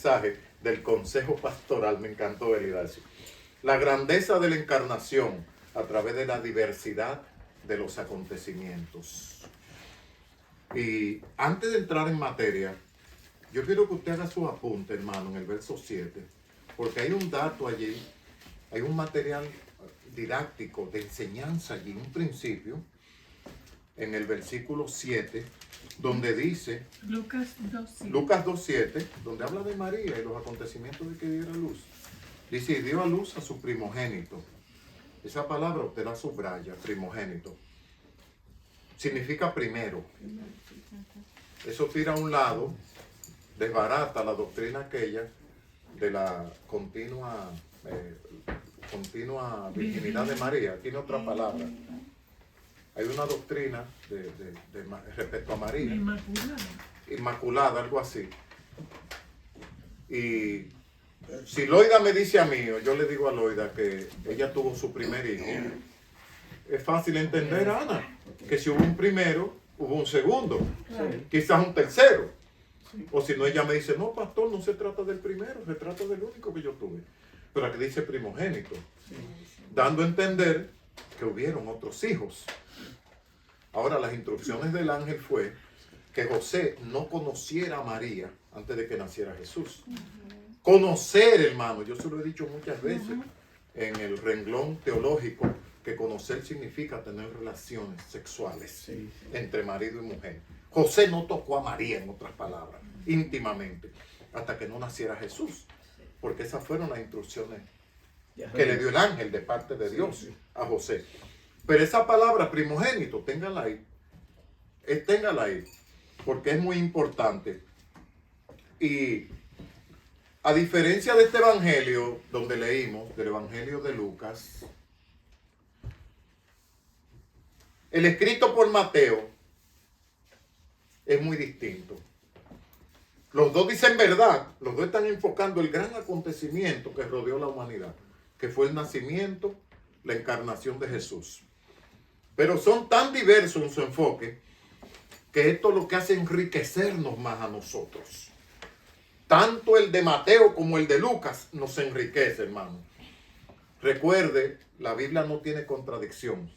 Mensaje del Consejo Pastoral, me encantó Elidacio. La grandeza de la encarnación a través de la diversidad de los acontecimientos. Y antes de entrar en materia, yo quiero que usted haga su apunte, hermano, en el verso 7, porque hay un dato allí, hay un material didáctico de enseñanza allí, un principio, en el versículo 7, donde dice, Lucas 2:7. Lucas 2:7, donde habla de María y los acontecimientos de que diera luz. Dice, y dio a luz a su primogénito. Esa palabra usted la subraya, primogénito. Significa primero. Eso tira a un lado, desbarata la doctrina aquella de la continua virginidad de María. Tiene otra palabra. Hay una doctrina respecto a María. Inmaculada, algo así. Y si Loida me dice a mí, o yo le digo a Loida que ella tuvo su primer hijo, es fácil entender, Ana, que si hubo un primero, hubo un segundo, quizás un tercero. O si no, ella me dice, no, pastor, no se trata del primero, se trata del único que yo tuve. Pero aquí dice primogénito, dando a entender que hubieron otros hijos. Ahora, las instrucciones del ángel fue que José no conociera a María antes de que naciera Jesús. Conocer, hermano, yo se lo he dicho muchas veces en el renglón teológico, que conocer significa tener relaciones sexuales entre marido y mujer. José no tocó a María, en otras palabras, íntimamente, hasta que no naciera Jesús, porque esas fueron las instrucciones que le dio el ángel de parte de Dios a José. Pero esa palabra primogénito, téngala ahí, porque es muy importante. Y a diferencia de este evangelio donde leímos, del evangelio de Lucas, el escrito por Mateo es muy distinto. Los dos dicen verdad, los dos están enfocando el gran acontecimiento que rodeó la humanidad, que fue el nacimiento, la encarnación de Jesús. Pero son tan diversos en su enfoque que esto es lo que hace enriquecernos más a nosotros. Tanto el de Mateo como el de Lucas nos enriquece, hermano. Recuerde, la Biblia no tiene contradicción.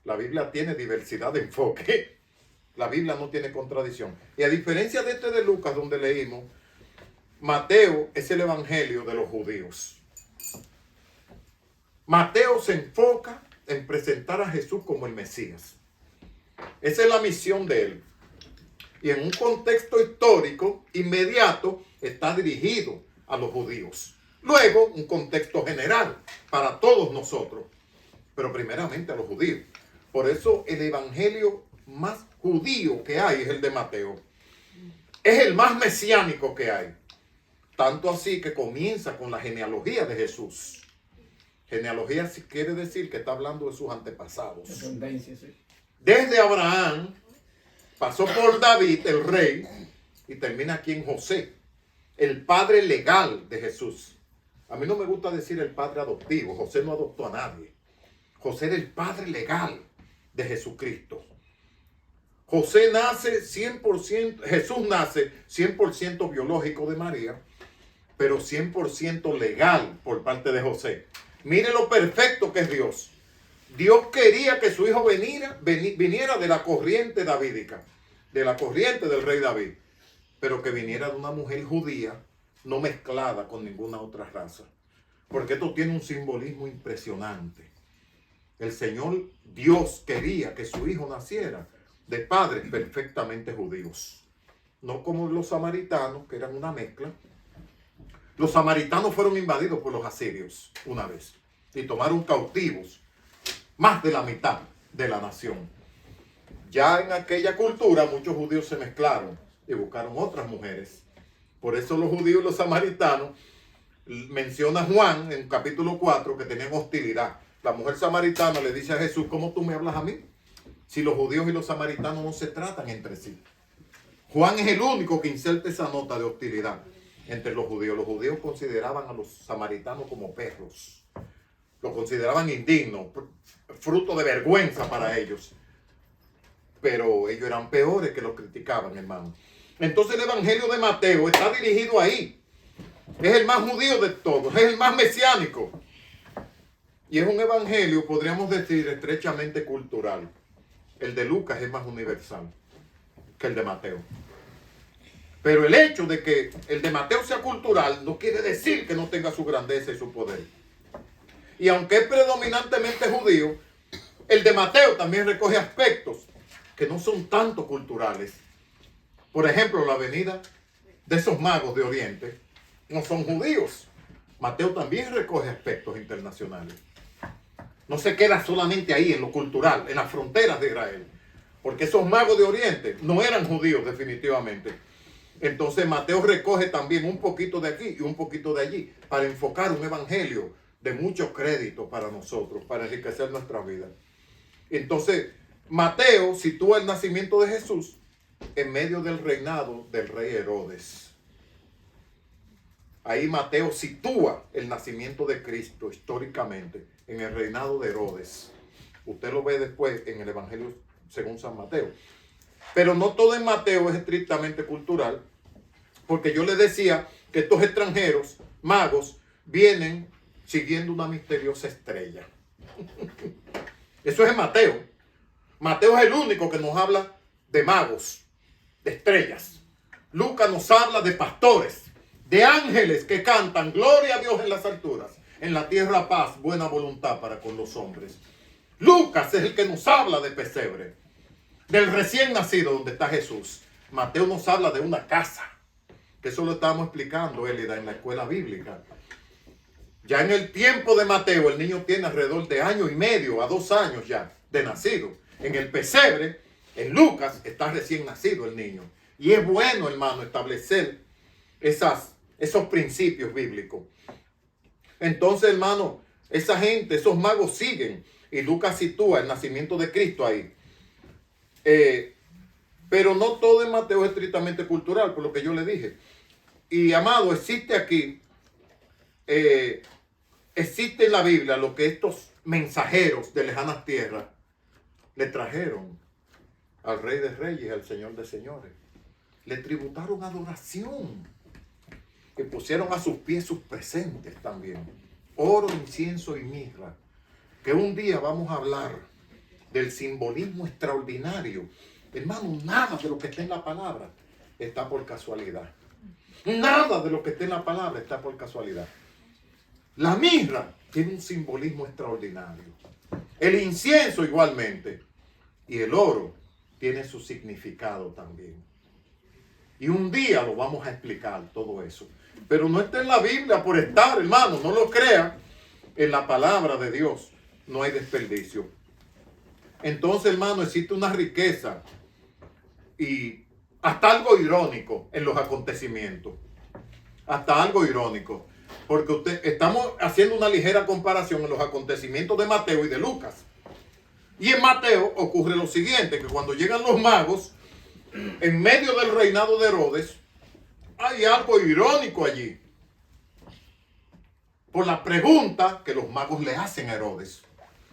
La Biblia tiene diversidad de enfoque. La Biblia no tiene contradicción. Y a diferencia de este de Lucas, donde leímos, Mateo es el evangelio de los judíos. Mateo se enfoca en presentar a Jesús como el Mesías. Esa es la misión de él. Y en un contexto histórico inmediato está dirigido a los judíos. Luego, un contexto general para todos nosotros, pero primeramente a los judíos. Por eso el evangelio más judío que hay es el de Mateo. Es el más mesiánico que hay. Tanto así que comienza con la genealogía de Jesús. Genealogía quiere decir que está hablando de sus antepasados. Desde Abraham, pasó por David, el rey, y termina aquí en José, el padre legal de Jesús. A mí no me gusta decir el padre adoptivo. José no adoptó a nadie. José era el padre legal de Jesucristo. José nace 100%, Jesús nace 100% biológico de María, pero 100% legal por parte de José. Mire lo perfecto que es Dios. Dios quería que su hijo viniera de la corriente davídica, de la corriente del rey David, pero que viniera de una mujer judía no mezclada con ninguna otra raza. Porque esto tiene un simbolismo impresionante. El Señor Dios quería que su hijo naciera de padres perfectamente judíos. No como los samaritanos, que eran una mezcla. Los samaritanos fueron invadidos por los asirios una vez y tomaron cautivos más de la mitad de la nación. Ya en aquella cultura muchos judíos se mezclaron y buscaron otras mujeres. Por eso los judíos y los samaritanos, menciona Juan en capítulo 4 que tenían hostilidad. La mujer samaritana le dice a Jesús, ¿cómo tú me hablas a mí? Si los judíos y los samaritanos no se tratan entre sí. Juan es el único que inserta esa nota de hostilidad entre los judíos. Los judíos consideraban a los samaritanos como perros. Lo consideraban indignos, fruto de vergüenza para ellos. Pero ellos eran peores que los criticaban, hermano. Entonces el evangelio de Mateo está dirigido ahí. Es el más judío de todos, es el más mesiánico. Y es un evangelio, podríamos decir, estrechamente cultural. El de Lucas es más universal que el de Mateo. Pero el hecho de que el de Mateo sea cultural no quiere decir que no tenga su grandeza y su poder. Y aunque es predominantemente judío, el de Mateo también recoge aspectos que no son tanto culturales. Por ejemplo, la venida de esos magos de Oriente no son judíos. Mateo también recoge aspectos internacionales. No se queda solamente ahí en lo cultural, en las fronteras de Israel. Porque esos magos de Oriente no eran judíos definitivamente. Entonces Mateo recoge también un poquito de aquí y un poquito de allí para enfocar un evangelio de mucho crédito para nosotros, para enriquecer nuestra vida. Entonces Mateo sitúa el nacimiento de Jesús en medio del reinado del rey Herodes. Ahí Mateo sitúa el nacimiento de Cristo históricamente en el reinado de Herodes. Usted lo ve después en el Evangelio según San Mateo. Pero no todo en Mateo es estrictamente cultural, porque yo les decía que estos extranjeros, magos, vienen siguiendo una misteriosa estrella. Eso es en Mateo. Mateo es el único que nos habla de magos, de estrellas. Lucas nos habla de pastores, de ángeles que cantan gloria a Dios en las alturas, en la tierra paz, buena voluntad para con los hombres. Lucas es el que nos habla de pesebre, del recién nacido donde está Jesús. Mateo nos habla de una casa, que eso lo estábamos explicando, Elida, en la escuela bíblica. Ya en el tiempo de Mateo, el niño tiene alrededor de 1 año y medio a 2 años ya de nacido. En el pesebre, en Lucas, está recién nacido el niño. Y es bueno, hermano, establecer esos principios bíblicos. Entonces, hermano, esa gente, esos magos siguen. Y Lucas sitúa el nacimiento de Cristo ahí. Pero no todo en Mateo es estrictamente cultural, por lo que yo le dije. Y, amado, existe aquí, existe en la Biblia lo que estos mensajeros de lejanas tierras le trajeron al Rey de Reyes y al Señor de Señores. Le tributaron adoración. Que pusieron a sus pies sus presentes también. Oro, incienso y mirra. Que un día vamos a hablar del simbolismo extraordinario. Hermano, nada de lo que está en la palabra está por casualidad. Nada de lo que está en la palabra está por casualidad. La mirra tiene un simbolismo extraordinario. El incienso igualmente. Y el oro tiene su significado también. Y un día lo vamos a explicar todo eso. Pero no está en la Biblia por estar, hermano. No lo crea. En la palabra de Dios no hay desperdicio. Entonces, hermano, existe una riqueza y hasta algo irónico en los acontecimientos. Hasta algo irónico. Porque estamos haciendo una ligera comparación en los acontecimientos de Mateo y de Lucas. Y en Mateo ocurre lo siguiente, que cuando llegan los magos, en medio del reinado de Herodes, hay algo irónico allí. Por la pregunta que los magos le hacen a Herodes.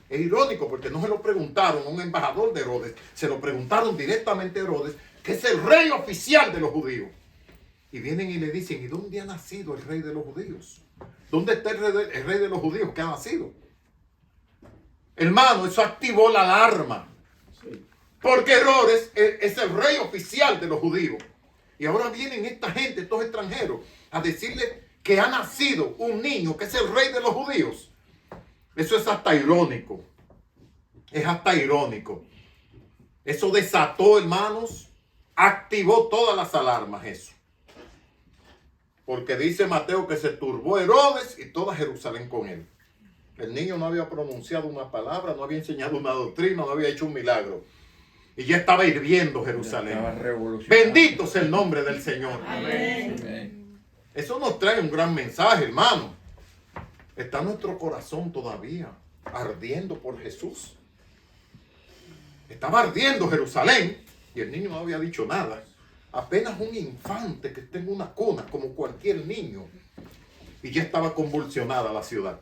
Es irónico porque no se lo preguntaron a un embajador de Herodes, se lo preguntaron directamente a Herodes, que es el rey oficial de los judíos. Y vienen y le dicen, ¿y dónde ha nacido el rey de los judíos? ¿Dónde está el rey de los judíos que ha nacido? Hermano, eso activó la alarma. Porque Herodes es el rey oficial de los judíos. Y ahora vienen esta gente, estos extranjeros, a decirle que ha nacido un niño que es el rey de los judíos. Eso es hasta irónico. Es hasta irónico. Eso desató, hermanos, activó todas las alarmas eso. Porque dice Mateo que se turbó Herodes y toda Jerusalén con él. El niño no había pronunciado una palabra, no había enseñado una doctrina, no había hecho un milagro. Y ya estaba hirviendo Jerusalén. Bendito sea el nombre del Señor. Amén. Eso nos trae un gran mensaje, hermano. Está nuestro corazón todavía ardiendo por Jesús. Estaba ardiendo Jerusalén y el niño no había dicho nada. Apenas un infante que está en una cuna como cualquier niño. Y ya estaba convulsionada la ciudad.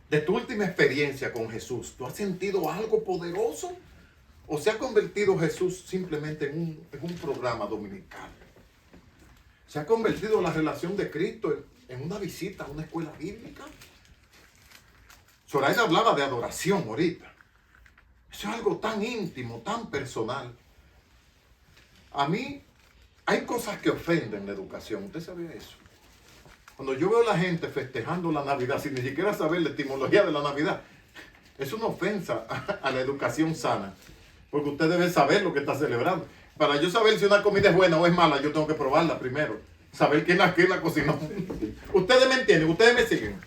De tu última experiencia con Jesús, ¿tú has sentido algo poderoso? ¿O se ha convertido Jesús simplemente en un programa dominical? se ha convertido la relación de Cristo en una visita a una escuela bíblica. Zoraida hablaba de adoración ahorita. Eso es algo tan íntimo, tan personal. A mí hay cosas que ofenden la educación. ¿Usted sabía eso? Cuando yo veo a la gente festejando la Navidad sin ni siquiera saber la etimología de la Navidad, es una ofensa a la educación sana. Porque usted debe saber lo que está celebrando. Para yo saber si una comida es buena o es mala, yo tengo que probarla primero. Saber quién la cocinó. Ustedes me entienden, ustedes me siguen.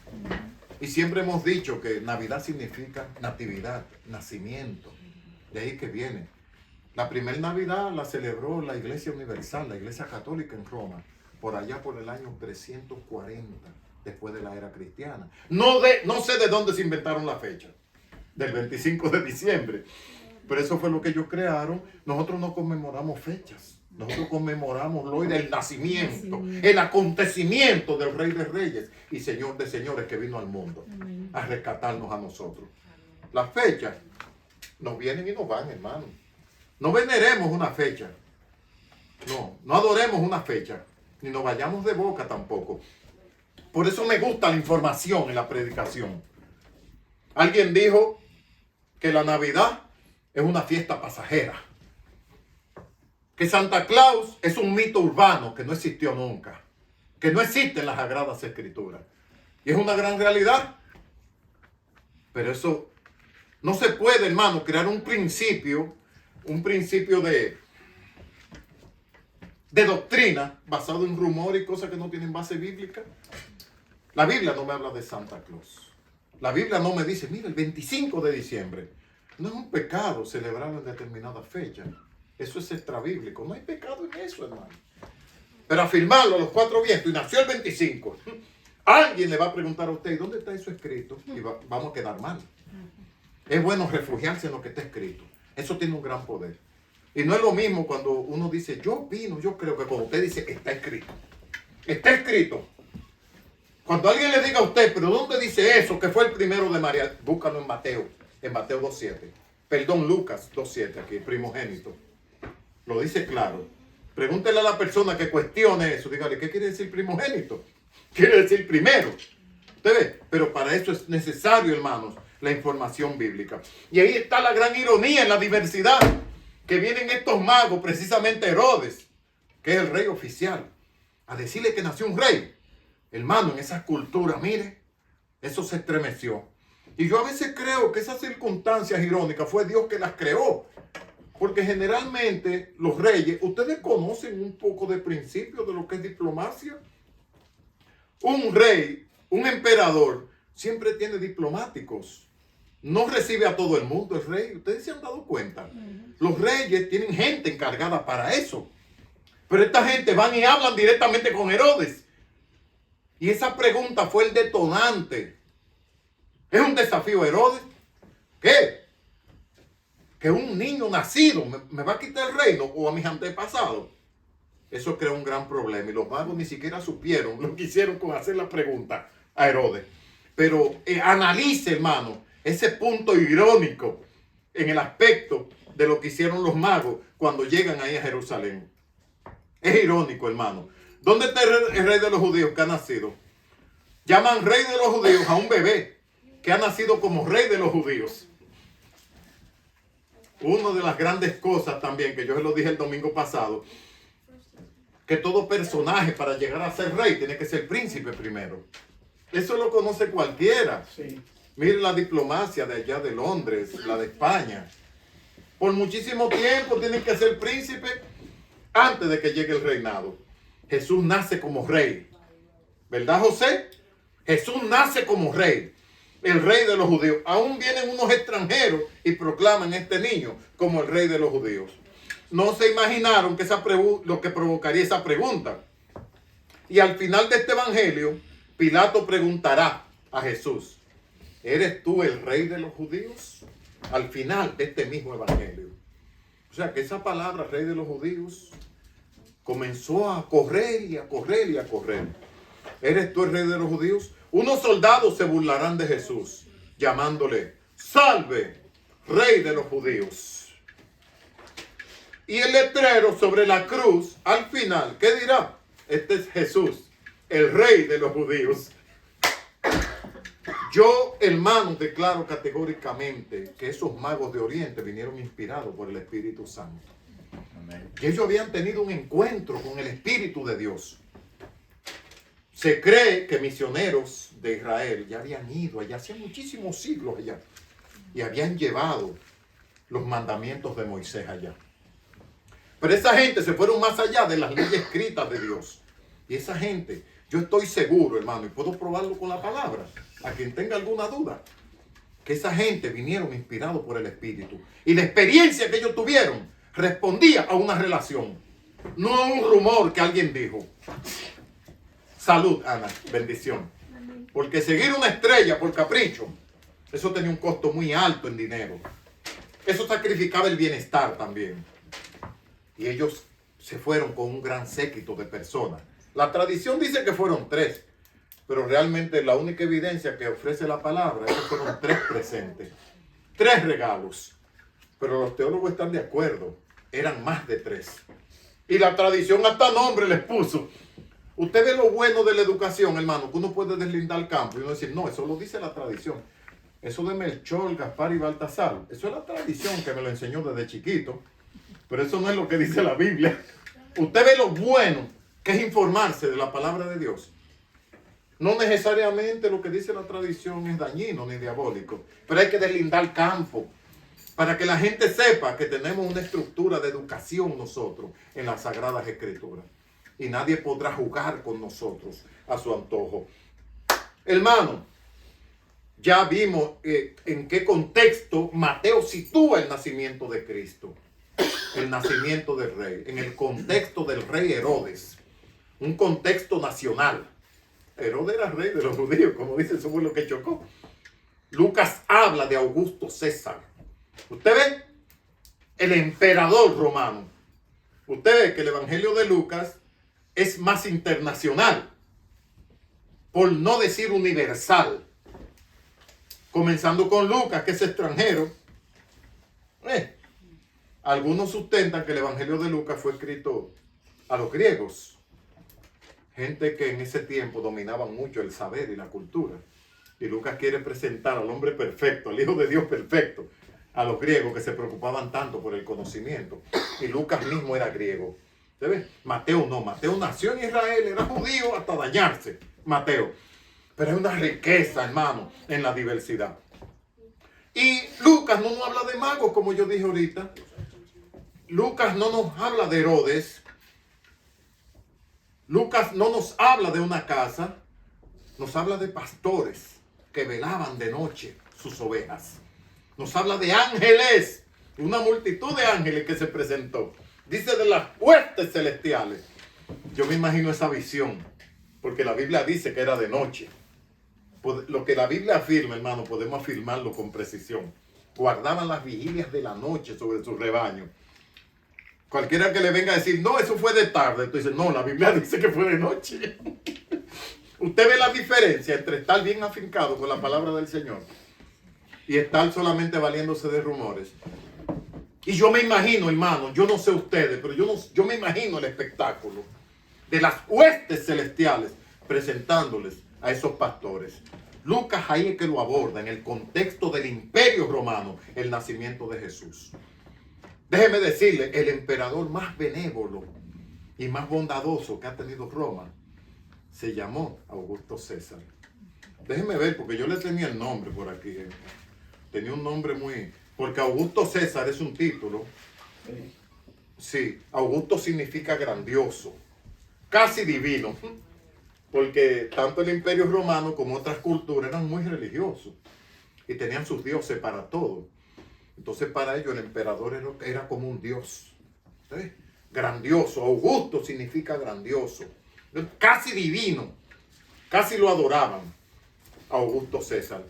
Y siempre hemos dicho que Navidad significa natividad, nacimiento. De ahí que viene. La primera Navidad la celebró la Iglesia Universal, la Iglesia Católica en Roma, por allá por el año 340, después de la era cristiana. No sé de dónde se inventaron la fecha, del 25 de diciembre. Pero eso fue lo que ellos crearon. Nosotros no conmemoramos fechas. Nosotros conmemoramos hoy del nacimiento, el acontecimiento del Rey de Reyes y Señor de Señores que vino al mundo a rescatarnos a nosotros. Las fechas nos vienen y nos van, hermano. No veneremos una fecha. No adoremos una fecha. Ni nos vayamos de boca tampoco. Por eso me gusta la información en la predicación. Alguien dijo que la Navidad es una fiesta pasajera. Que Santa Claus es un mito urbano que no existió nunca. Que no existe en las Sagradas Escrituras. Y es una gran realidad. Pero eso no se puede, hermano, crear un principio de doctrina basado en rumor y cosas que no tienen base bíblica. La Biblia no me habla de Santa Claus. La Biblia no me dice, mira, el 25 de diciembre. No es un pecado celebrarlo en determinada fecha. Eso es extrabíblico. No hay pecado en eso, hermano. Pero afirmarlo a los cuatro vientos y nació el 25. Alguien le va a preguntar a usted, ¿dónde está eso escrito? Y vamos a quedar mal. Es bueno refugiarse en lo que está escrito. Eso tiene un gran poder. Y no es lo mismo cuando uno dice, yo opino, yo creo que cuando usted dice, está escrito. Está escrito. Cuando alguien le diga a usted, pero ¿dónde dice eso? Que fue el primero de María. Búscalo en Mateo 2.7. Perdón, Lucas 2.7, aquí, primogénito. Lo dice claro. Pregúntele a la persona que cuestione eso. Dígale, ¿qué quiere decir primogénito? Quiere decir primero. ¿Usted ve? Pero para eso es necesario, hermanos, la información bíblica. Y ahí está la gran ironía en la diversidad. Que vienen estos magos, precisamente Herodes, que es el rey oficial, a decirle que nació un rey. Hermano, en esa cultura, mire, eso se estremeció. Y yo a veces creo que esas circunstancias irónicas fue Dios que las creó. Porque generalmente los reyes, ustedes conocen un poco de principio de lo que es diplomacia. Un rey, un emperador, siempre tiene diplomáticos. No recibe a todo el mundo el rey. Ustedes se han dado cuenta. Los reyes tienen gente encargada para eso. Pero esta gente van y hablan directamente con Herodes. Y esa pregunta fue el detonante. Es un desafío, Herodes. ¿Qué? Que un niño nacido me va a quitar el reino o a mis antepasados. Eso creó un gran problema. Y los magos ni siquiera supieron lo que hicieron con hacer la pregunta a Herodes. Pero analice, hermano, ese punto irónico en el aspecto de lo que hicieron los magos cuando llegan ahí a Jerusalén. Es irónico, hermano. ¿Dónde está el rey de los judíos que ha nacido? Llaman rey de los judíos a un bebé que ha nacido como rey de los judíos. Una de las grandes cosas también, que yo se lo dije el domingo pasado, que todo personaje para llegar a ser rey tiene que ser príncipe primero. Eso lo conoce cualquiera. Sí. Mire la diplomacia de allá de Londres, la de España. Por muchísimo tiempo tienen que ser príncipe antes de que llegue el reinado. Jesús nace como rey. ¿Verdad, José? Jesús nace como rey. El rey de los judíos. Aún vienen unos extranjeros y proclaman a este niño como el rey de los judíos. No se imaginaron que lo que provocaría esa pregunta. Y al final de este evangelio, Pilato preguntará a Jesús, ¿eres tú el rey de los judíos? Al final de este mismo evangelio. O sea que esa palabra, rey de los judíos, comenzó a correr y a correr y a correr. ¿Eres tú el rey de los judíos? Unos soldados se burlarán de Jesús, llamándole, salve, rey de los judíos. Y el letrero sobre la cruz, al final, ¿qué dirá? este es Jesús, el rey de los judíos. Yo, hermano, declaro categóricamente que esos magos de Oriente vinieron inspirados por el Espíritu Santo. Amén. Que ellos habían tenido un encuentro con el Espíritu de Dios. Se cree que misioneros de Israel ya habían ido allá, hacía muchísimos siglos allá, y habían llevado los mandamientos de Moisés allá. Pero esa gente se fueron más allá de las leyes escritas de Dios. Y esa gente, yo estoy seguro, hermano, y puedo probarlo con la palabra, a quien tenga alguna duda, que esa gente vinieron inspirados por el Espíritu. Y la experiencia que ellos tuvieron respondía a una relación, no a un rumor que alguien dijo. Salud, Ana, bendición. Porque seguir una estrella por capricho, eso tenía un costo muy alto en dinero. Eso sacrificaba el bienestar también. Y ellos se fueron con un gran séquito de personas. La tradición dice que fueron 3, pero realmente la única evidencia que ofrece la palabra es que fueron 3 presentes, 3 regalos. Pero los teólogos están de acuerdo, eran más de 3. Y la tradición hasta nombre les puso. Usted ve lo bueno de la educación, hermano, que uno puede deslindar el campo y uno decir, no, eso lo dice la tradición. Eso de Melchor, Gaspar y Baltasar, eso es la tradición que me lo enseñó desde chiquito. Pero eso no es lo que dice la Biblia. Usted ve lo bueno que es informarse de la palabra de Dios. No necesariamente lo que dice la tradición es dañino ni diabólico, pero hay que deslindar campo para que la gente sepa que tenemos una estructura de educación nosotros en las Sagradas Escrituras. Y nadie podrá jugar con nosotros a su antojo. Hermano, ya vimos en qué contexto Mateo sitúa el nacimiento de Cristo. El nacimiento del rey, en el contexto del rey Herodes, un contexto nacional. Herodes era rey de los judíos, como dice, eso fue lo que chocó. Lucas habla de Augusto César. Usted ve el emperador romano. Usted ve que el Evangelio de Lucas es más internacional, por no decir universal. Comenzando con Lucas, que es extranjero. Algunos sustentan que el Evangelio de Lucas fue escrito a los griegos, gente que en ese tiempo dominaban mucho el saber y la cultura. Y Lucas quiere presentar al hombre perfecto, al Hijo de Dios perfecto, a los griegos que se preocupaban tanto por el conocimiento. Y Lucas mismo era griego. ¿Se ve? Mateo no, Mateo nació en Israel, era judío hasta dañarse, Mateo. Pero hay una riqueza, hermano, en la diversidad. Y Lucas no nos habla de magos, como yo dije ahorita. Lucas no nos habla de Herodes. Lucas no nos habla de una casa. Nos habla de pastores que velaban de noche sus ovejas. Nos habla de ángeles, una multitud de ángeles que se presentó. Dice de las huestes celestiales. Yo me imagino esa visión, porque la Biblia dice que era de noche. Lo que la Biblia afirma, hermano, podemos afirmarlo con precisión. Guardaban las vigilias de la noche sobre su rebaño. Cualquiera que le venga a decir, no, eso fue de tarde. Entonces, no, la Biblia dice que fue de noche. Usted ve la diferencia entre estar bien afincado con la palabra del Señor y estar solamente valiéndose de rumores. Y yo me imagino, hermano, yo no sé ustedes, pero yo me imagino el espectáculo de las huestes celestiales presentándoles a esos pastores. Lucas ahí es que lo aborda en el contexto del imperio romano, el nacimiento de Jesús. Déjeme decirle, el emperador más benévolo y más bondadoso que ha tenido Roma se llamó Augusto César. Déjeme ver, porque yo le tenía el nombre por aquí. Tenía un nombre muy... Porque Augusto César es un título. Sí, Augusto significa grandioso, casi divino. Porque tanto el imperio romano como otras culturas eran muy religiosos y tenían sus dioses para todo. Entonces para ellos el emperador era como un dios. ¿Sí? Grandioso. Augusto significa grandioso. Casi divino. Casi lo adoraban a Augusto César.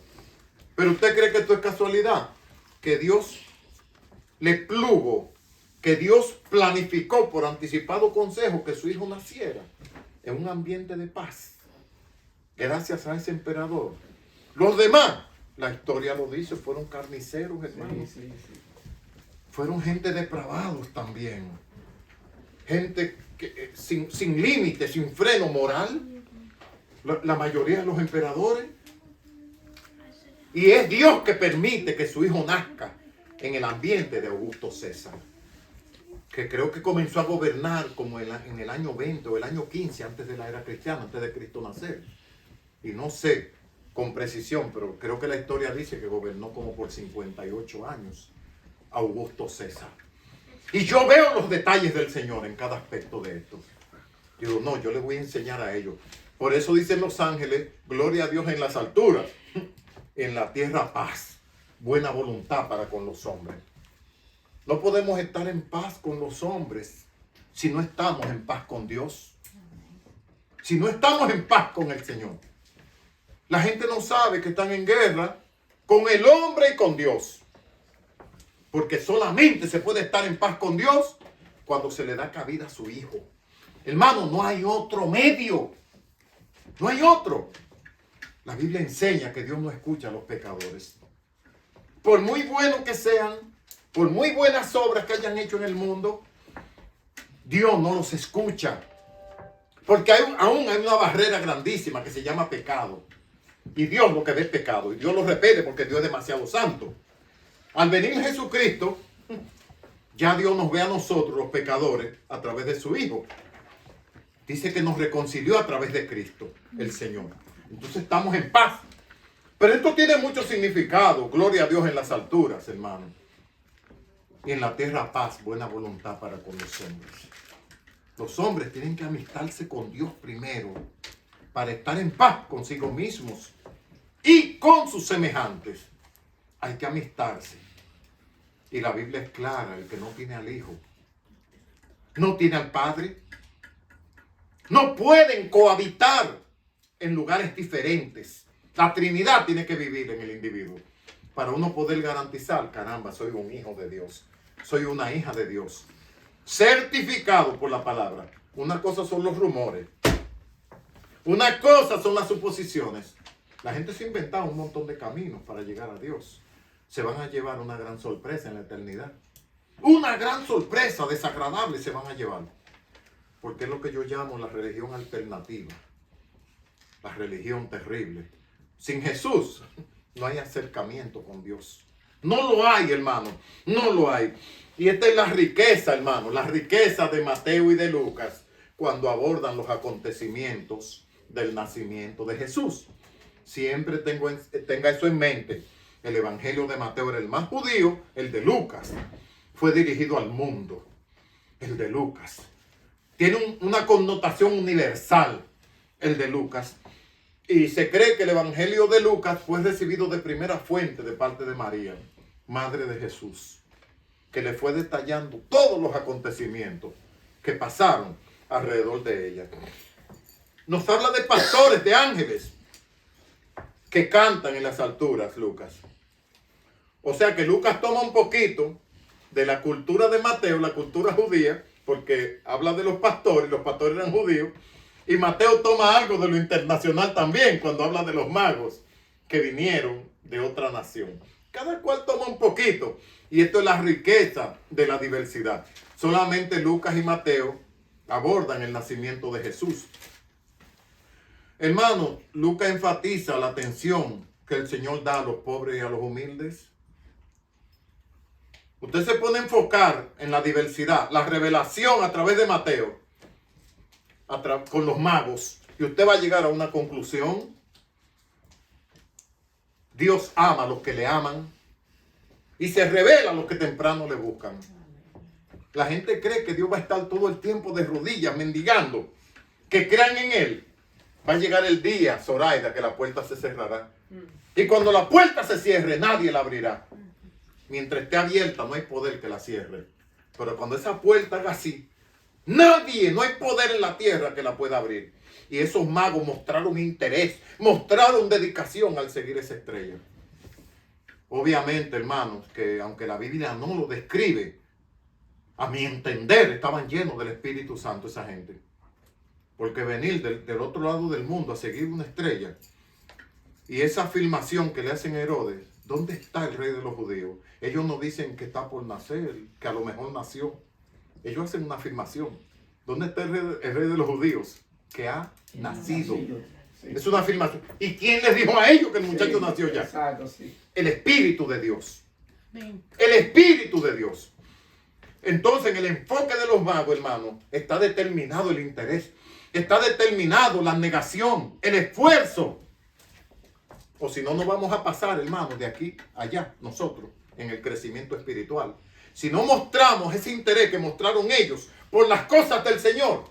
Pero usted cree que esto es casualidad. Que Dios le plugo, que Dios planificó por anticipado consejo que su hijo naciera en un ambiente de paz. Gracias a ese emperador. Los demás, la historia lo dice, fueron carniceros, hermanos. Sí. Fueron gente depravados también. gente sin límite, sin freno moral. La mayoría de los emperadores. Y es Dios que permite que su hijo nazca en el ambiente de Augusto César, que creo que comenzó a gobernar como en el año 20 o el año 15 antes de la era cristiana, antes de Cristo nacer. Y no sé con precisión, pero creo que la historia dice que gobernó como por 58 años Augusto César. Y yo veo los detalles del Señor en cada aspecto de esto. Digo, no, yo les voy a enseñar a ellos. Por eso dicen los ángeles, gloria a Dios en las alturas, en la tierra paz, buena voluntad para con los hombres. No podemos estar en paz con los hombres si no estamos en paz con Dios. Si no estamos en paz con el Señor. La gente no sabe que están en guerra con el hombre y con Dios. Porque solamente se puede estar en paz con Dios cuando se le da cabida a su hijo. Hermano, no hay otro medio. No hay otro. La Biblia enseña que Dios no escucha a los pecadores. Por muy buenos que sean, por muy buenas obras que hayan hecho en el mundo, Dios no los escucha. Porque aún hay una barrera grandísima que se llama pecado. Y Dios lo que ve es pecado. Y Dios lo repele porque Dios es demasiado santo. Al venir Jesucristo, ya Dios nos ve a nosotros, los pecadores, a través de su Hijo. Dice que nos reconcilió a través de Cristo, el Señor. Entonces estamos en paz. Pero esto tiene mucho significado. Gloria a Dios en las alturas, hermano. Y en la tierra paz, buena voluntad para con los hombres. Los hombres tienen que amistarse con Dios primero para estar en paz consigo mismos y con sus semejantes. Hay que amistarse. Y la Biblia es clara, el que no tiene al Hijo, no tiene al Padre. No pueden cohabitar en lugares diferentes. La Trinidad tiene que vivir en el individuo para uno poder garantizar, caramba, soy un hijo de Dios, soy una hija de Dios, certificado por la palabra. Una cosa son los rumores, una cosa son las suposiciones. La gente se ha inventado un montón de caminos para llegar a Dios. Se van a llevar una gran sorpresa en la eternidad. Una gran sorpresa desagradable se van a llevar. Porque es lo que yo llamo la religión alternativa. La religión terrible. Sin Jesús no hay acercamiento con Dios. No lo hay, hermano. No lo hay. Y esta es la riqueza, hermano. La riqueza de Mateo y de Lucas cuando abordan los acontecimientos del nacimiento de Jesús. Siempre tenga eso en mente. El evangelio de Mateo era el más judío. El de Lucas fue dirigido al mundo. El de Lucas tiene una connotación universal, el de Lucas. Y se cree que el evangelio de Lucas fue recibido de primera fuente de parte de María, madre de Jesús, que le fue detallando todos los acontecimientos que pasaron alrededor de ella. Nos habla de pastores, de ángeles, que cantan en las alturas, Lucas. O sea que Lucas toma un poquito de la cultura de Mateo, la cultura judía, porque habla de los pastores eran judíos, y Mateo toma algo de lo internacional también, cuando habla de los magos que vinieron de otra nación. Cada cual toma un poquito, y esto es la riqueza de la diversidad. Solamente Lucas y Mateo abordan el nacimiento de Jesús. Hermano, Lucas enfatiza la atención que el Señor da a los pobres y a los humildes. Usted se pone a enfocar en la diversidad, la revelación a través de Mateo, con los magos, y usted va a llegar a una conclusión. Dios ama a los que le aman y se revela a los que temprano le buscan. La gente cree que Dios va a estar todo el tiempo de rodillas mendigando, que crean en Él. Va a llegar el día, Zoraida, que la puerta se cerrará. Y cuando la puerta se cierre, nadie la abrirá. Mientras esté abierta, no hay poder que la cierre. Pero cuando esa puerta haga así, nadie, no hay poder en la tierra que la pueda abrir. Y esos magos mostraron interés, mostraron dedicación al seguir esa estrella. Obviamente, hermanos, que aunque la Biblia no lo describe, a mi entender, estaban llenos del Espíritu Santo esa gente. Porque venir del otro lado del mundo a seguir una estrella, y esa afirmación que le hacen a Herodes, ¿dónde está el rey de los judíos? Ellos no dicen que está por nacer, que a lo mejor nació. Ellos hacen una afirmación. ¿Dónde está el rey de los judíos? Que ha nacido. Sí. Es una afirmación. ¿Y quién les dijo a ellos que el muchacho nació ya? Exacto, sí. El Espíritu de Dios. El Espíritu de Dios. Entonces, en el enfoque de los magos, hermano, está determinado el interés. Está determinado la negación, el esfuerzo. O si no, nos vamos a pasar, hermano, de aquí a allá, nosotros, en el crecimiento espiritual. Si no mostramos ese interés que mostraron ellos por las cosas del Señor,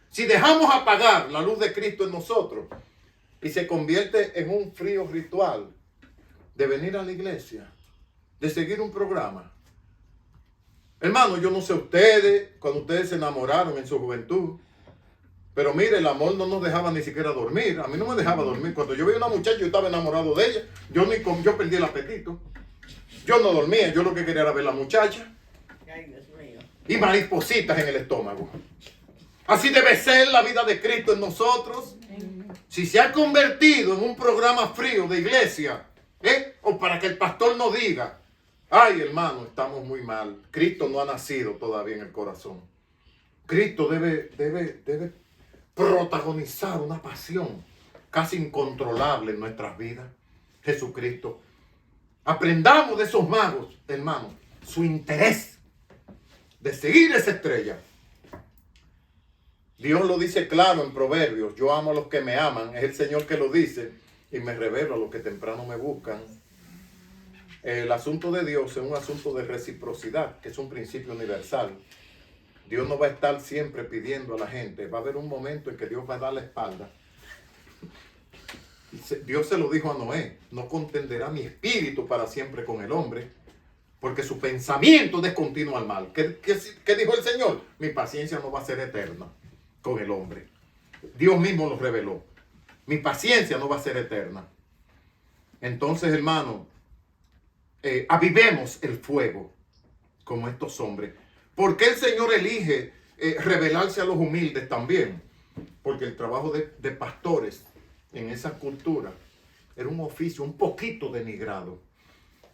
si dejamos apagar la luz de Cristo en nosotros y se convierte en un frío ritual de venir a la iglesia, de seguir un programa. Hermano, yo no sé ustedes, cuando ustedes se enamoraron en su juventud, pero mire, el amor no nos dejaba ni siquiera dormir. A mí no me dejaba dormir. Cuando yo veía una muchacha, yo estaba enamorado de ella. Yo perdí el apetito. Yo no dormía, yo lo que quería era ver a la muchacha. Ay, Dios mío. Y maripositas en el estómago. Así debe ser la vida de Cristo en nosotros. Si se ha convertido en un programa frío de iglesia, o para que el pastor no diga, ay hermano, estamos muy mal. Cristo no ha nacido todavía en el corazón. Cristo debe protagonizar una pasión casi incontrolable en nuestras vidas. Jesucristo. Aprendamos de esos magos, hermanos, su interés de seguir esa estrella. Dios lo dice claro en Proverbios: yo amo a los que me aman. Es el Señor que lo dice, y me revelo a los que temprano me buscan. El asunto de Dios es un asunto de reciprocidad, que es un principio universal. Dios no va a estar siempre pidiendo a la gente. Va a haber un momento en que Dios va a dar la espalda. Dios se lo dijo a Noé: no contenderá mi espíritu para siempre con el hombre, porque su pensamiento es descontinuo al mal. ¿Qué dijo el Señor? Mi paciencia no va a ser eterna con el hombre. Dios mismo lo reveló. Mi paciencia no va a ser eterna. Entonces, hermano, avivemos el fuego como estos hombres. ¿Por qué el Señor elige revelarse a los humildes también? Porque el trabajo de pastores en esa cultura era un oficio un poquito denigrado.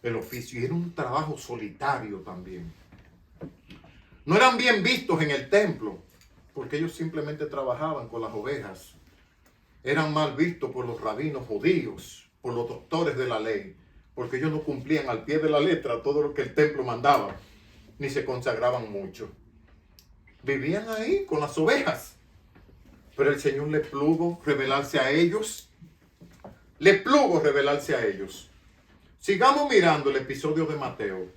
El oficio, y era un trabajo solitario también. No eran bien vistos en el templo, porque ellos simplemente trabajaban con las ovejas. Eran mal vistos por los rabinos judíos, por los doctores de la ley, porque ellos no cumplían al pie de la letra todo lo que el templo mandaba, ni se consagraban mucho. Vivían ahí con las ovejas, pero el Señor le plugo revelarse a ellos. Le plugo revelarse a ellos. Sigamos mirando el episodio de Mateo,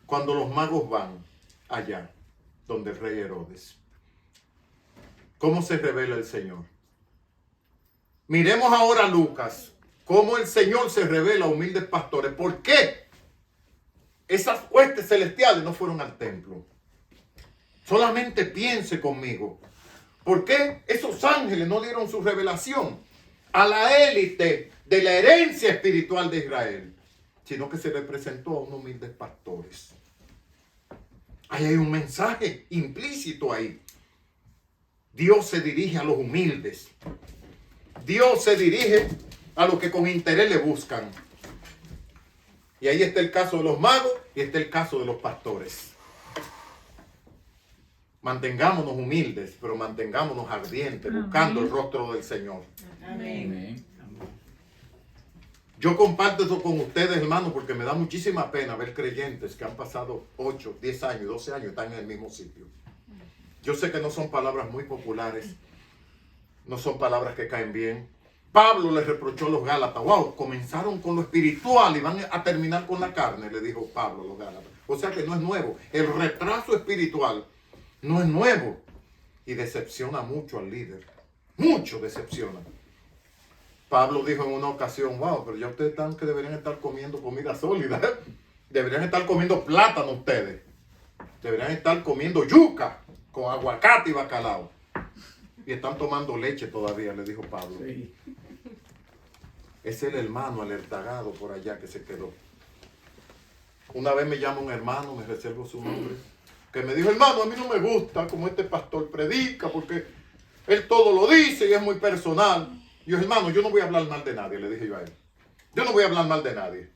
cuando los magos van allá, donde el rey Herodes. ¿Cómo se revela el Señor? Miremos ahora a Lucas, cómo el Señor se revela a humildes pastores. ¿Por qué esas huestes celestiales no fueron al templo? Solamente piense conmigo. ¿Por qué esos ángeles no dieron su revelación a la élite de la herencia espiritual de Israel, sino que se le presentó a unos humildes pastores? Ahí hay un mensaje implícito ahí. Dios se dirige a los humildes. Dios se dirige a los que con interés le buscan. Y ahí está el caso de los magos y está el caso de los pastores. Mantengámonos humildes, pero mantengámonos ardientes, buscando el rostro del Señor. Amén. Yo comparto eso con ustedes, hermanos, porque me da muchísima pena ver creyentes que han pasado 8, 10 años, 12 años y están en el mismo sitio. Yo sé que no son palabras muy populares, no son palabras que caen bien. Pablo les reprochó a los Gálatas: wow, comenzaron con lo espiritual y van a terminar con la carne, le dijo Pablo a los Gálatas. O sea que no es nuevo. El retraso espiritual no es nuevo y decepciona mucho al líder. Mucho decepciona. Pablo dijo en una ocasión: wow, pero ya ustedes están que deberían estar comiendo comida sólida. Deberían estar comiendo plátano ustedes. Deberían estar comiendo yuca con aguacate y bacalao. Y están tomando leche todavía, le dijo Pablo. Sí. Es el hermano alertagado por allá que se quedó. Una vez me llama un hermano, me reservo su nombre, que me dijo: hermano, a mí no me gusta como este pastor predica, porque él todo lo dice y es muy personal. Y yo: hermano, yo no voy a hablar mal de nadie, le dije yo a él. Yo no voy a hablar mal de nadie.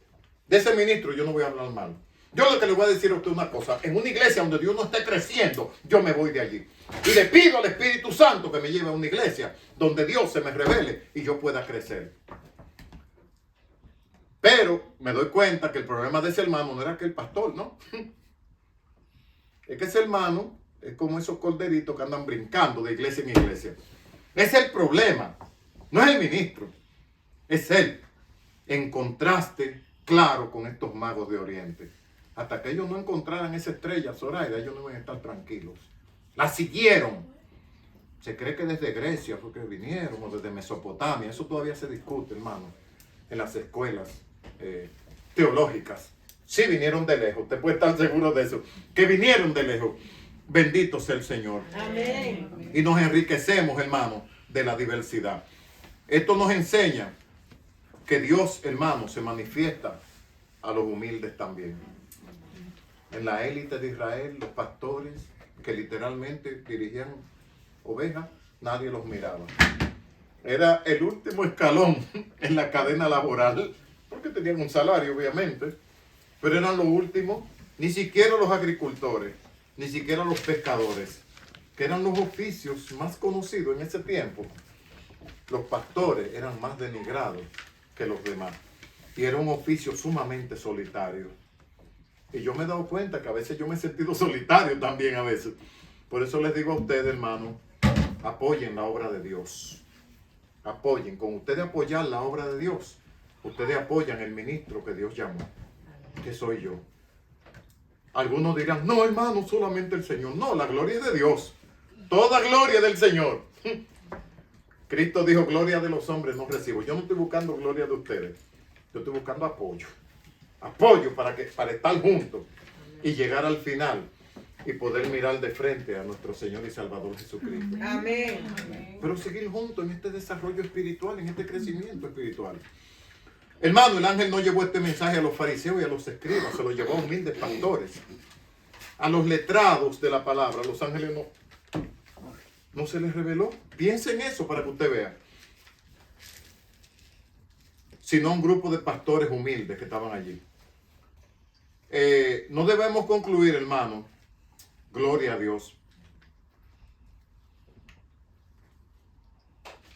De ese ministro yo no voy a hablar mal. Yo lo que le voy a decir a usted una cosa, en una iglesia donde Dios no esté creciendo, yo me voy de allí. Y le pido al Espíritu Santo que me lleve a una iglesia donde Dios se me revele y yo pueda crecer. Pero me doy cuenta que el problema de ese hermano no era que el pastor, ¿no? Es que ese hermano es como esos corderitos que andan brincando de iglesia en iglesia. Es el problema, no es el ministro, es él, en contraste claro con estos magos de Oriente. Hasta que ellos no encontraran esa estrella, Zoraida, ellos no iban a estar tranquilos. La siguieron. Se cree que desde Grecia fue que vinieron, o desde Mesopotamia. Eso todavía se discute, hermano, en las escuelas teológicas. Sí vinieron de lejos, usted puede estar seguro de eso. Que vinieron de lejos. Bendito sea el Señor. Amén. Y nos enriquecemos, hermano, de la diversidad. Esto nos enseña que Dios, hermano, se manifiesta a los humildes también. En la élite de Israel, los pastores que literalmente dirigían ovejas, nadie los miraba. Era el último escalón en la cadena laboral, porque tenían un salario, obviamente, pero eran los últimos, ni siquiera los agricultores, ni siquiera los pescadores, que eran los oficios más conocidos en ese tiempo. Los pastores eran más denigrados que los demás. Y era un oficio sumamente solitario. Y yo me he dado cuenta que a veces yo me he sentido solitario también a veces. Por eso les digo a ustedes, hermano, apoyen la obra de Dios. Apoyen. Con ustedes apoyar la obra de Dios, ustedes apoyan el ministro que Dios llamó, que soy yo. Algunos dirán, no, hermano, solamente el Señor. No, la gloria es de Dios. Toda gloria es del Señor. Cristo dijo, gloria de los hombres no recibo. Yo no estoy buscando gloria de ustedes. Yo estoy buscando apoyo. Apoyo para estar juntos y llegar al final y poder mirar de frente a nuestro Señor y Salvador Jesucristo. Amén. Pero seguir juntos en este desarrollo espiritual, en este crecimiento espiritual. Hermano, el ángel no llevó este mensaje a los fariseos y a los escribas, se lo llevó a humildes pastores, a los letrados de la palabra. A los ángeles no se les reveló. Piensa en eso para que usted vea. Sino un grupo de pastores humildes que estaban allí. No debemos concluir, hermano, gloria a Dios.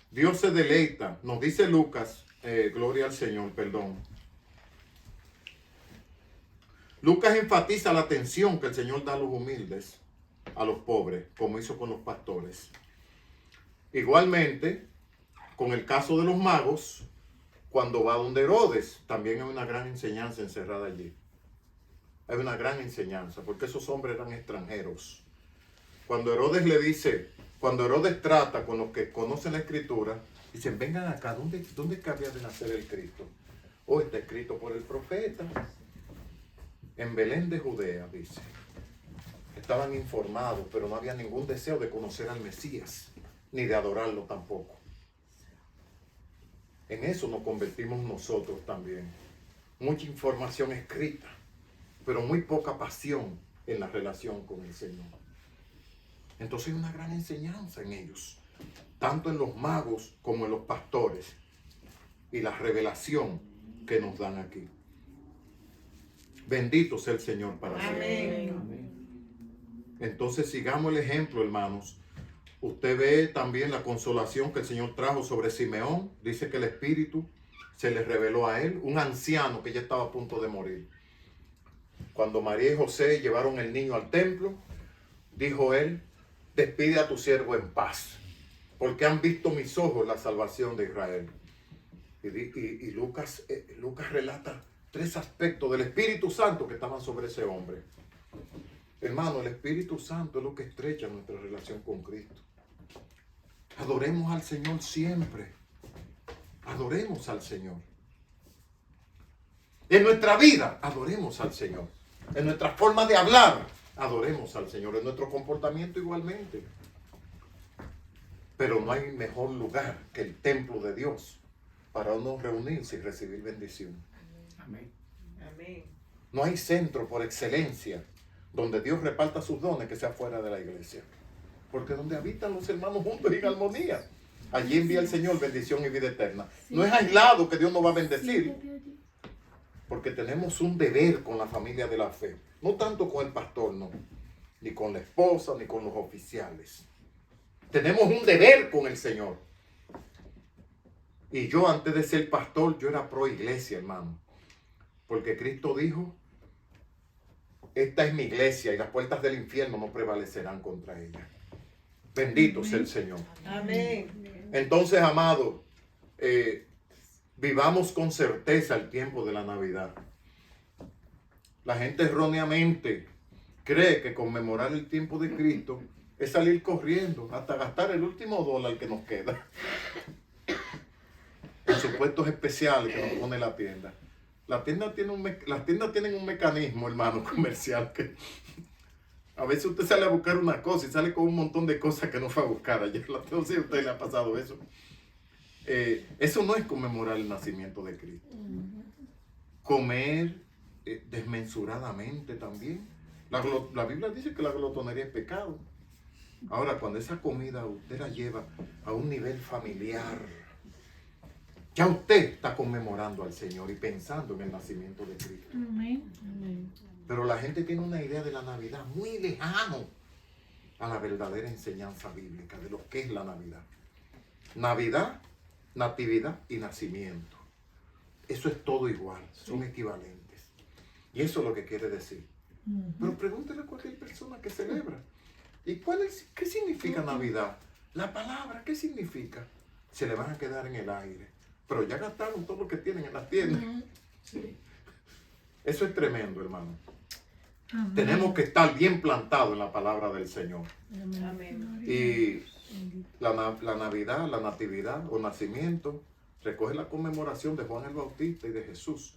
Dios se deleita, nos dice Lucas, gloria al Señor, perdón. Lucas enfatiza la atención que el Señor da a los humildes, a los pobres, como hizo con los pastores. Igualmente, con el caso de los magos, cuando va donde Herodes, también hay una gran enseñanza encerrada allí. Hay una gran enseñanza, porque esos hombres eran extranjeros. Cuando Herodes trata con los que conocen la Escritura, dicen, vengan acá, ¿dónde es que había de nacer el Cristo? Está escrito por el profeta. En Belén de Judea, dice. Estaban informados, pero no había ningún deseo de conocer al Mesías, ni de adorarlo tampoco. En eso nos convertimos nosotros también. Mucha información escrita, pero muy poca pasión en la relación con el Señor. Entonces hay una gran enseñanza en ellos, tanto en los magos como en los pastores, y la revelación que nos dan aquí. Bendito sea el Señor para siempre. Amén. Entonces sigamos el ejemplo, hermanos. Usted ve también la consolación que el Señor trajo sobre Simeón. Dice que el Espíritu se le reveló a él, un anciano que ya estaba a punto de morir. Cuando María y José llevaron el niño al templo, dijo él, despide a tu siervo en paz, porque han visto mis ojos la salvación de Israel. Y Lucas relata 3 aspectos del Espíritu Santo que estaban sobre ese hombre. Hermano, el Espíritu Santo es lo que estrecha nuestra relación con Cristo. Adoremos al Señor siempre. Adoremos al Señor. En nuestra vida, adoremos al Señor. En nuestra forma de hablar, adoremos al Señor. En nuestro comportamiento igualmente. Pero no hay mejor lugar que el templo de Dios para uno reunirse y recibir bendición. Amén. Amén. No hay centro por excelencia donde Dios reparta sus dones que sea fuera de la iglesia. Porque donde habitan los hermanos juntos y en armonía, allí envía el Señor bendición y vida eterna. No es aislado que Dios nos va a bendecir. porque tenemos un deber con la familia de la fe. No tanto con el pastor, no. Ni con la esposa, ni con los oficiales. Tenemos un deber con el Señor. Y yo antes de ser pastor, yo era pro iglesia, hermano. Porque Cristo dijo, esta es mi iglesia y las puertas del infierno no prevalecerán contra ella. Bendito sea el Señor. Amén. Entonces, amado, vivamos con certeza el tiempo de la Navidad. La gente erróneamente cree que conmemorar el tiempo de Cristo es salir corriendo hasta gastar el último dólar que nos queda en supuestos especiales que nos pone la tienda. Las tiendas tienen un mecanismo, hermano, comercial que a veces usted sale a buscar una cosa y sale con un montón de cosas que no fue a buscar. Ayer no sé si a usted le ha pasado eso. Eso no es conmemorar el nacimiento de Cristo. Comer desmensuradamente también. La Biblia dice que la glotonería es pecado. Ahora, cuando esa comida usted la lleva a un nivel familiar, ya usted está conmemorando al Señor y pensando en el nacimiento de Cristo. Amén. Pero la gente tiene una idea de la Navidad muy lejano a la verdadera enseñanza bíblica de lo que es la Navidad. Navidad, natividad y nacimiento. Eso es todo igual, son equivalentes. Y eso es lo que quiere decir. Pero pregúntele a cualquier persona que celebra. ¿Y qué significa Navidad? La palabra, ¿qué significa? Se le van a quedar en el aire. Pero ya gastaron todo lo que tienen en las tiendas. Eso es tremendo, hermano. Amén. Tenemos que estar bien plantados en la palabra del Señor. Amén. Y la Navidad, la natividad o nacimiento, recoge la conmemoración de Juan el Bautista y de Jesús.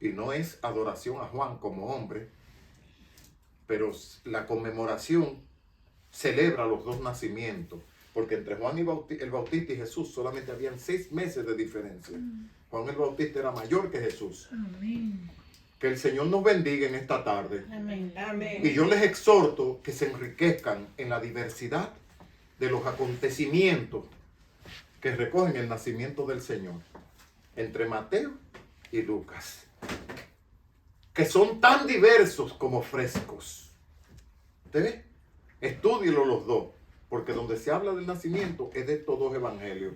Y no es adoración a Juan como hombre, pero la conmemoración celebra los dos nacimientos. Porque entre Juan el Bautista y Jesús solamente habían 6 meses de diferencia. Juan el Bautista era mayor que Jesús. Amén. Que el Señor nos bendiga en esta tarde. Amén. Amén. Y yo les exhorto que se enriquezcan en la diversidad de los acontecimientos que recogen el nacimiento del Señor entre Mateo y Lucas, que son tan diversos como frescos. ¿Usted ve? Estúdielo los dos, porque donde se habla del nacimiento es de estos dos evangelios.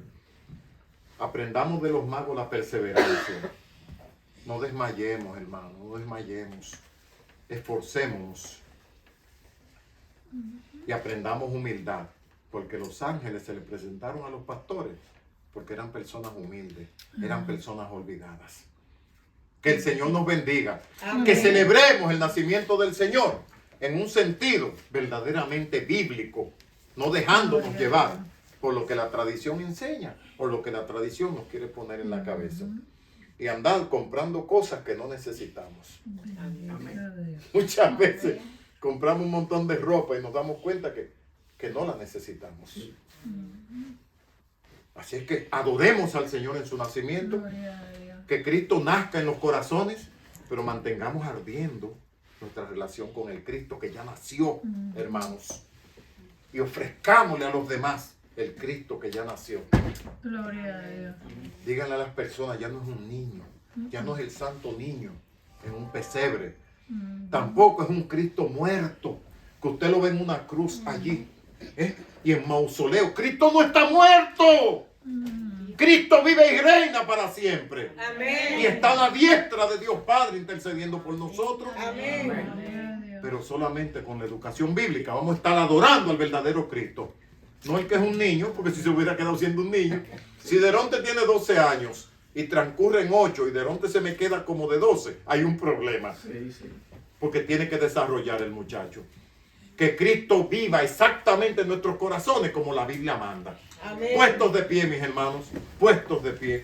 Aprendamos de los magos la perseverancia. No desmayemos, hermano, no desmayemos. Esforcémonos y aprendamos humildad, porque los ángeles se le presentaron a los pastores porque eran personas humildes, eran personas olvidadas. Que el Señor nos bendiga. Amén. Que celebremos el nacimiento del Señor en un sentido verdaderamente bíblico, no dejándonos llevar por lo que la tradición enseña, por lo que la tradición nos quiere poner en la cabeza. Y andar comprando cosas que no necesitamos. Amén. Muchas veces compramos un montón de ropa y nos damos cuenta que no la necesitamos. Así es que adoremos al Señor en su nacimiento, Gloria a Dios. que Cristo nazca en los corazones, pero mantengamos ardiendo nuestra relación con el Cristo que ya nació, hermanos. Y ofrezcámosle a los demás el Cristo que ya nació. Gloria a Dios. Díganle a las personas, ya no es un niño, ya no es el santo niño en un pesebre. Tampoco es un Cristo muerto, que usted lo ve en una cruz allí, y en mausoleo. Cristo no está muerto. Cristo vive y reina para siempre. Amén. Y está a la diestra de Dios Padre intercediendo por nosotros. Amén. Gloria a Dios. Pero solamente con la educación bíblica vamos a estar adorando al verdadero Cristo. No el que es un niño, porque si se hubiera quedado siendo un niño. Si Deronte tiene 12 años y transcurren 8 y Deronte se me queda como de 12, hay un problema. Porque tiene que desarrollar el muchacho. Que Cristo viva exactamente en nuestros corazones como la Biblia manda. Amén. Puestos de pie, mis hermanos, puestos de pie.